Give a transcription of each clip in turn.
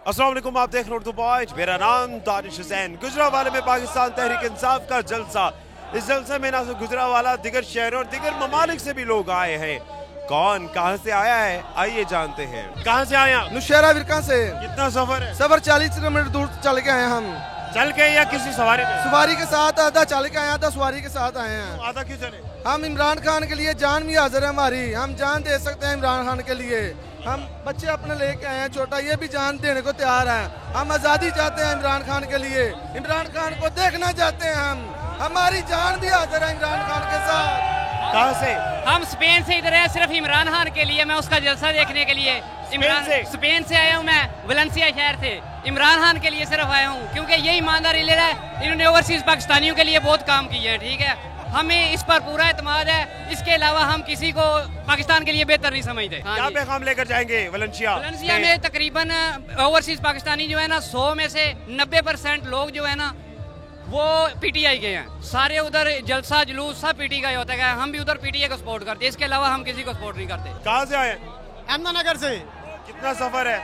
अस्सलाम वालेकुम, आप देख रहे हैं उर्दू बॉयज। मेरा नाम दानिश हुसैन। गुजरावाला में पाकिस्तान तहरीक इंसाफ का जलसा। इस जलसे में ना सिर्फ गुजरावाला, दिगर शहरों और दिगर ममालिक से भी लोग आए हैं। कौन कहां से आया है, आइए जानते हैं। कहां से आए आप? नौशहरा विरका से। कितना सफर है? सफर 40 किलोमीटर दूर चल के आए हैं हम। चल के या किसी सवारी पे? सवारी के साथ, आधा चल के आए, आधा सवारी के साथ आए हैं। आधा क्यों चले? हम इमरान खान के लिए जान भी हाजिर है हमारी, हम जान दे सकते हैं इमरान खान के लिए। हम बच्चे अपने लेके आए हैं छोटा, ये भी जान देने को तैयार है। हम आज़ादी चाहते हैं इमरान खान के लिए, इमरान खान को देखना चाहते हैं हम। हमारी जान भी हाजिर है इमरान खान के साथ। कहाँ से? हम स्पेन से इधर है सिर्फ इमरान खान के लिए, मैं उसका जलसा देखने के लिए। स्पेन से आया हूँ मैं, वलेंसिया शहर से। इमरान खान के लिए सिर्फ आया हूँ क्योंकि ये ईमानदार लीडर है, इन्होंने ओवरसीज पाकिस्तानियों के लिए बहुत काम किए हैं। ठीक है, हमें इस पर पूरा एतमाद है। इसके अलावा हम किसी को पाकिस्तान के लिए बेहतर नहीं समझते। क्या पैगाम लेकर जाएंगे वलेंसिया में? तकरीबन ओवरसीज पाकिस्तानी जो है ना, 100 में से 90% लोग जो है ना वो पीटीआई के हैं। सारे उधर जलसा जुलूस सब पीटी का ही होता है। हम भी उधर पीटीआई को सपोर्ट करते हैं, इसके अलावा हम किसी को सपोर्ट नहीं करते। कहाँ से आए? अहमदनगर से। कितना सफर है?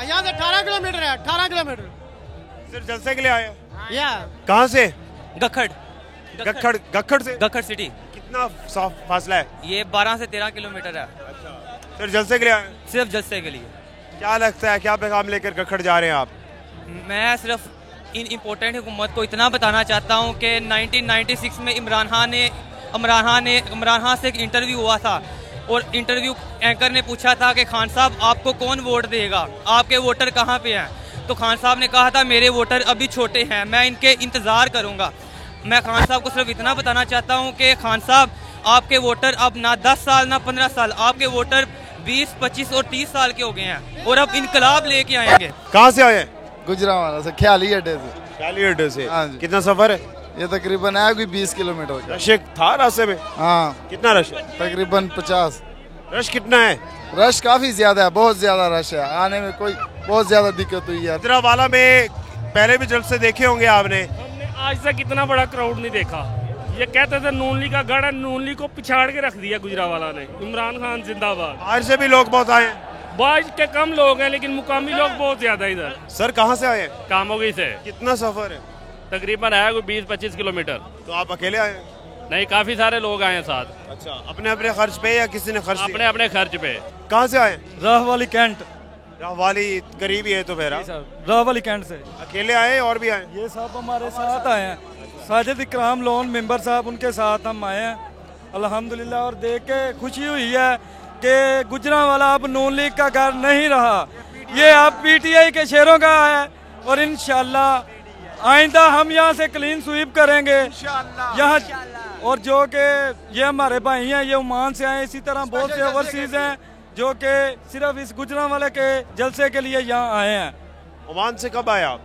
यहाँ से 18 किलोमीटर है। 18 किलोमीटर। सिर्फ जलसे के लिए आए? कहाँ से? गखड़ से? गखड़ सिटी। कितना फासला है? ये 12 से 13 किलोमीटर है। सिर्फ जलसे के लिए आए? सिर्फ जलसे के लिए। क्या लगता है, क्या पैगाम लेकर गखड़ जा रहे हैं आप? मैं सिर्फ इन इम्पोर्टेंट हुकूमत को इतना बताना चाहता हूँ कि 1996 में इमरान खान से एक इंटरव्यू हुआ था और इंटरव्यू एंकर ने पूछा था कि खान साहब आपको कौन वोट देगा, आपके वोटर कहाँ पे हैं? तो खान साहब ने कहा था मेरे वोटर अभी छोटे हैं, मैं इनके इंतज़ार करूँगा। मैं खान साहब को सिर्फ इतना बताना चाहता हूँ कि खान साहब आपके वोटर अब ना 10 साल ना 15 साल, आपके वोटर 20, 25 और 30 साल के हो गए हैं और अब इनकलाब लेके आएंगे। कहाँ से आए? गुजरावाला से, ख्याली अड्डे से। ख्याली अड्डे से। हाँ जी। कितना सफर है? ये तकरीबन है कोई 20 किलोमीटर का। रश था रास्ते में? हाँ। कितना रश है? तकरीबन 50। रश कितना है? रश काफी ज्यादा है, बहुत ज्यादा रश है। आने में कोई बहुत ज्यादा दिक्कत हुई है। गुजरावाला में पहले भी जलसे देखे होंगे आपने। हमने आज तक इतना बड़ा क्राउड नहीं देखा। ये कहते थे नून लीग का गढ़ है, नून लीग को पिछाड़ के रख दिया गुजरावाला ने। इमरान खान जिंदाबाद। बाहर से भी लोग बहुत आए? बाहर के कम लोग हैं लेकिन मुकामी लोग बहुत ज्यादा इधर। सर कहाँ से आए? कामोगी से। कितना सफर है? तकरीबन है कोई 20-25 किलोमीटर। तो आप अकेले आए? नहीं, काफी सारे लोग आए हैं साथ। अच्छा, अपने अपने खर्च पे या किसी ने खर्च दिया? अपने अपने खर्च पे। कहाँ से आए? राहवाली कैंट। राहवाली करीब ही है तो फिर? राहवाली कैंट से। अकेले आए और भी आए? ये सब हमारे साथ आए हैं, साजिद इकराम लोन मेंबर साहब, उनके साथ हम आए हैं अल्हम्दुलिल्लाह। और देख के खुशी हुई है कि गुजरावाला अब नून लीग का घर नहीं रहा, ये अब पीटीआई के शेरों का है। और इंशाल्लाह आइंदा हम यहाँ से क्लीन स्वीप करेंगे यहाँ। और जो कि ये हमारे भाई हैं, ये ओमान से आए, इसी तरह बहुत से ओवरसीज हैं जो कि सिर्फ इस गुजरावाला के जलसे के लिए यहाँ आए हैं। ओमान से कब आए आप?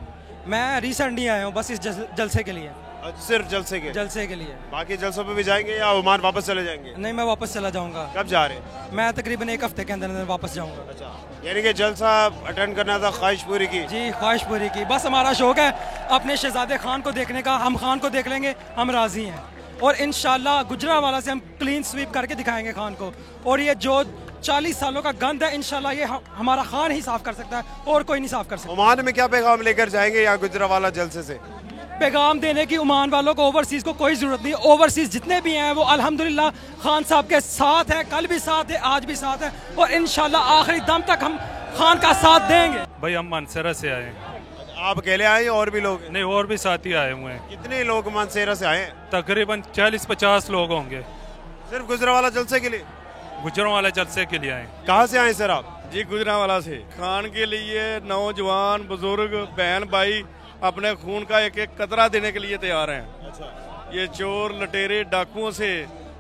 मैं रिसेंटली आया हूँ बस इस जलसे के लिए। सिर्फ जलसे के लिए? बाकी जलसों पे भी जाएंगे या ओमान वापस चले जाएंगे? नहीं, मैं वापस चला जाऊंगा। कब जा रहे हैं? मैं तकरीबन 1 हफ्ते के अंदर अंदर वापस जाऊंगा। अच्छा, यानी कि जलसा अटेंड करना था, ख्वाहिश पूरी की? जी, ख्वाहिश पूरी की। बस हमारा शौक है अपने शहजादे खान को देखने का, हम खान को देख लेंगे, हम राजी हैं। और इंशाल्लाह गुजरावाला से हम क्लीन स्वीप करके दिखाएंगे खान को। और ये जो 40 सालों का गंद है, इंशाल्लाह ये हमारा खान ही साफ कर सकता है और कोई नहीं साफ कर सकता। ओमान में क्या पैगाम लेकर जाएंगे या गुजरावाला जलसे से? पैगाम देने की ओमान वालों को ओवरसीज को कोई जरूरत नहीं। ओवरसीज जितने भी हैं वो अल्हम्दुलिल्लाह खान साहब के साथ है, कल भी साथ है, आज भी साथ है और इंशाल्लाह आखिरी दम तक हम खान का साथ देंगे। भाई हम मानसेरा से आए। आप अकेले आए और भी लोग? नहीं, और भी साथी आए हुए हैं। कितने लोग मानसेरा से आए? तकरीबन 40-50 लोग होंगे। सिर्फ गुजरावाला जलसे के लिए? गुजरावाला जलसे के लिए आए। कहाँ से आए सर आप? जी, गुजरावाला से। खान के लिए नौजवान, बुजुर्ग, बहन भाई अपने खून का एक एक कतरा देने के लिए तैयार हैं। अच्छा। ये चोर लटेरे डाकुओं से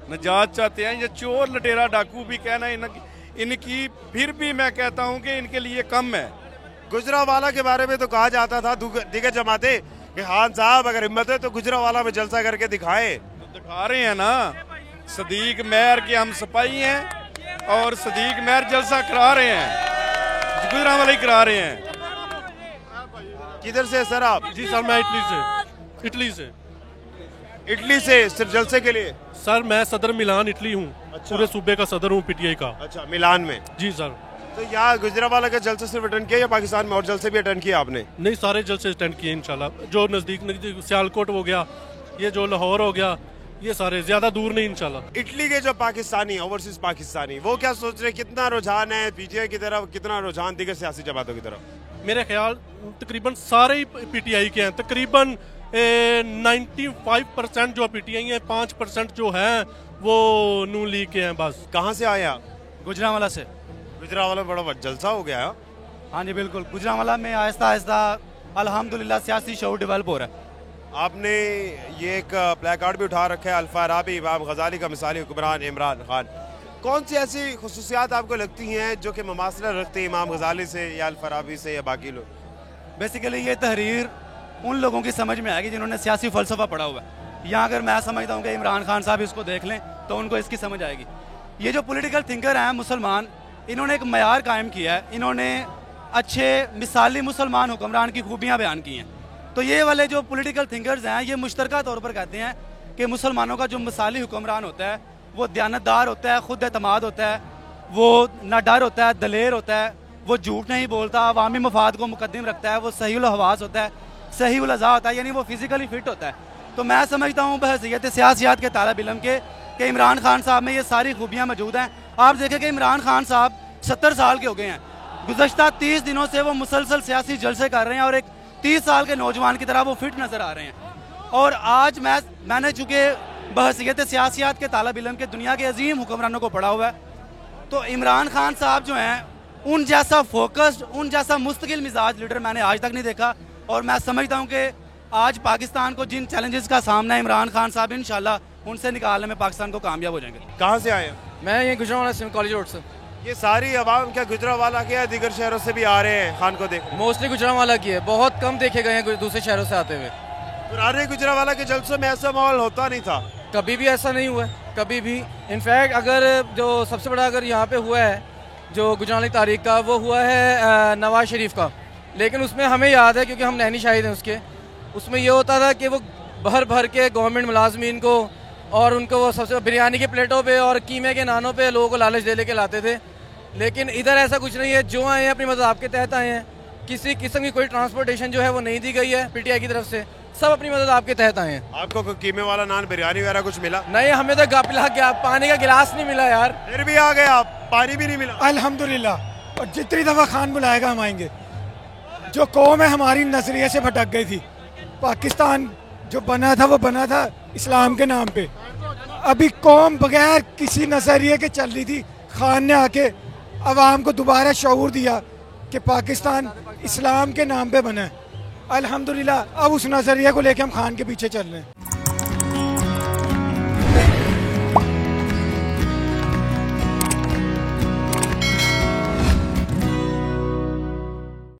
निजात चाहते हैं। ये चोर लटेरा डाकू भी कहना इनकी फिर भी मैं कहता हूँ कि इनके लिए कम है। गुजरावाला के बारे में तो कहा जाता था दिगर जमाते कि खान साहब अगर हिम्मत है तो गुजरावाला में जलसा करके दिखाए। दिखा रहे हैं ना, सदीक महर के हम सिपाही हैं और सदीक महर जलसा करा रहे हैं, गुजरावाला ही करा रहे हैं। किधर से सर आप? जी सर, मैं इटली से। इटली से सिर्फ जलसे के लिए? सर मैं सदर मिलान इटली हूँ। अच्छा। पूरे सूबे का सदर हूँ पीटीआई का। अच्छा, मिलान में? जी सर। तो यहाँ गुजरावाला का जलसा सिर्फ अटेंड किया या पाकिस्तान में और जलसे भी अटेंड किया आपने? नहीं, सारे जलसे अटेंड किए इंशाल्लाह। जो नज़दीक सियालकोट हो गया, ये जो लाहौर हो गया, ये सारे ज़्यादा दूर नहीं इंशाल्लाह। इटली के जो पाकिस्तानी ओवरसीज पाकिस्तानी वो क्या सोच रहे हैं, कितना रुझान है पीटीआई की तरफ, कितना रुझान दीगर सियासी जमातों की तरफ? मेरे ख्याल तकरीबन सारे ही पीटीआई के हैं। तकरीबन 95% जो पीटीआई हैं, 5% जो हैं वो नून लीग के हैं बस। कहाँ से आए आप? गुजरांवाला से। गुजरावाला बड़ा जलसा हो गया है। हाँ जी बिल्कुल, गुजरांवाला में आहिस्ता आहिस्ता अल्हम्दुलिल्लाह सियासी शऊर डेवलप हो रहा है। आपने ये एक प्ले कार्ड भी उठा रखा है, अल-फाराबी इमाम गजाली का मिसाली हुक्मरान इमरान खान। कौन सी ऐसी खुसूसियात आपको लगती हैं जो कि मुमासला रखती है इमाम गजाली से या अल-फाराबी से या बाकी लोग? बेसिकली ये तहरीर उन लोगों की समझ में आएगी जिन्होंने सियासी फ़लसफ़ा पढ़ा हुआ है। यहाँ अगर मैं समझता हूँ कि इमरान खान साहब इसको देख लें तो उनको इसकी समझ आएगी। ये जो पॉलिटिकल थिंकर हैं मुसलमान, इन्होंने एक मयार कायम किया है। इन्होंने अच्छे मिसाली मुसलमान हुक्मरान की खूबियाँ बयान की हैं। तो ये वाले जो पॉलिटिकल थिंकर्स हैं ये मुश्तरका तौर पर कहते हैं कि मुसलमानों का जो मिसाली हुक्मरान होता है वो दयानतदार होता है, खुद एतमाद होता है, वो ना डर होता है, दलेर होता है, वो झूठ नहीं बोलता, अवामी मफाद को मुकद्दम रखता है, वो सहीउल हवास होता है, सहीउल अज़ा होता है, यानी वो फिजिकली फिट होता है। तो मैं समझता हूँ बहसीयत सियासियात के तालिब इल्म के कि इमरान खान साहब में ये सारी खूबियाँ मौजूद हैं। आप देखें कि इमरान खान साहब 70 साल के हो गए हैं। गुज़श्ता 30 दिनों से वो मुसलसल सियासी जलसे कर रहे हैं और एक 30 साल के नौजवान की तरह वो फिट नज़र आ रहे हैं। और आज मैंने चूँकि बहसीयत सियासियात के तालिब इल्म के दुनिया के अजीम हुक्मरानों को पढ़ा हुआ है, तो इमरान खान साहब जो हैं उन जैसा फोकस्ड, उन जैसा मुस्तकिल मिजाज लीडर मैंने आज तक नहीं देखा। और मैं समझता हूँ कि आज पाकिस्तान को जिन चैलेंजेस का सामना है, इमरान खान साहब इंशाल्लाह उनसे निकालने में पाकिस्तान को कामयाब हो जाएंगे। कहाँ से आए? मैं ये गुजरांवाला से, कॉलेज रोड से। ये सारी आवाम क्या गुजरावाला के या दीगर शहरों से भी आ रहे हैं खान को देख? मोस्टली गुजरांवाला की है, बहुत कम देखे गए हैं दूसरे शहरों से आते हुए। पुराने गुजरावाला के जलसों में ऐसा माहौल होता नहीं था, कभी भी ऐसा नहीं हुआ है, कभी भी। इनफैक्ट अगर जो सबसे बड़ा अगर यहाँ पे हुआ है जो गुजरांवाला की तारीख का, वो हुआ है नवाज शरीफ का। लेकिन उसमें हमें याद है क्योंकि हम नहनी शाहिद हैं उसके, उसमें ये होता था कि वो भर भर के गवर्नमेंट मुलाजमीन को और उनको वो सबसे बिरयानी के प्लेटों पे और कीमे के नानों पे लोगों को लालच दे लेके लाते थे। लेकिन इधर ऐसा कुछ नहीं है, जो आए हैं अपनी मदद के तहत आए हैं। किसी किस्म की कोई ट्रांसपोर्टेशन जो है वो नहीं दी गई है पीटीआई की तरफ से, सब अपनी मदद आपके तहत आए हैं। आपको कोई कीमे वाला नान, बिरयानी वगैरह कुछ मिला? नहीं, हमें तो पानी का गिलास नहीं मिला यार। फिर भी आ गए आप, पानी भी नहीं मिला? अल्हम्दुलिल्लाह, और जितनी दफ़ा खान बुलाएगा हम आएंगे। जो कौम है हमारी नजरिए से भटक गई थी। पाकिस्तान जो बना था वो बना था इस्लाम के नाम पे। अभी कौम बगैर किसी नजरिए के चल रही थी। खान ने आके अवाम को दोबारा शऊर दिया कि पाकिस्तान इस्लाम के नाम पे बना है। अल्हम्दुलिल्लाह अब उस नजरिए को लेके हम खान के पीछे चल रहे हैं।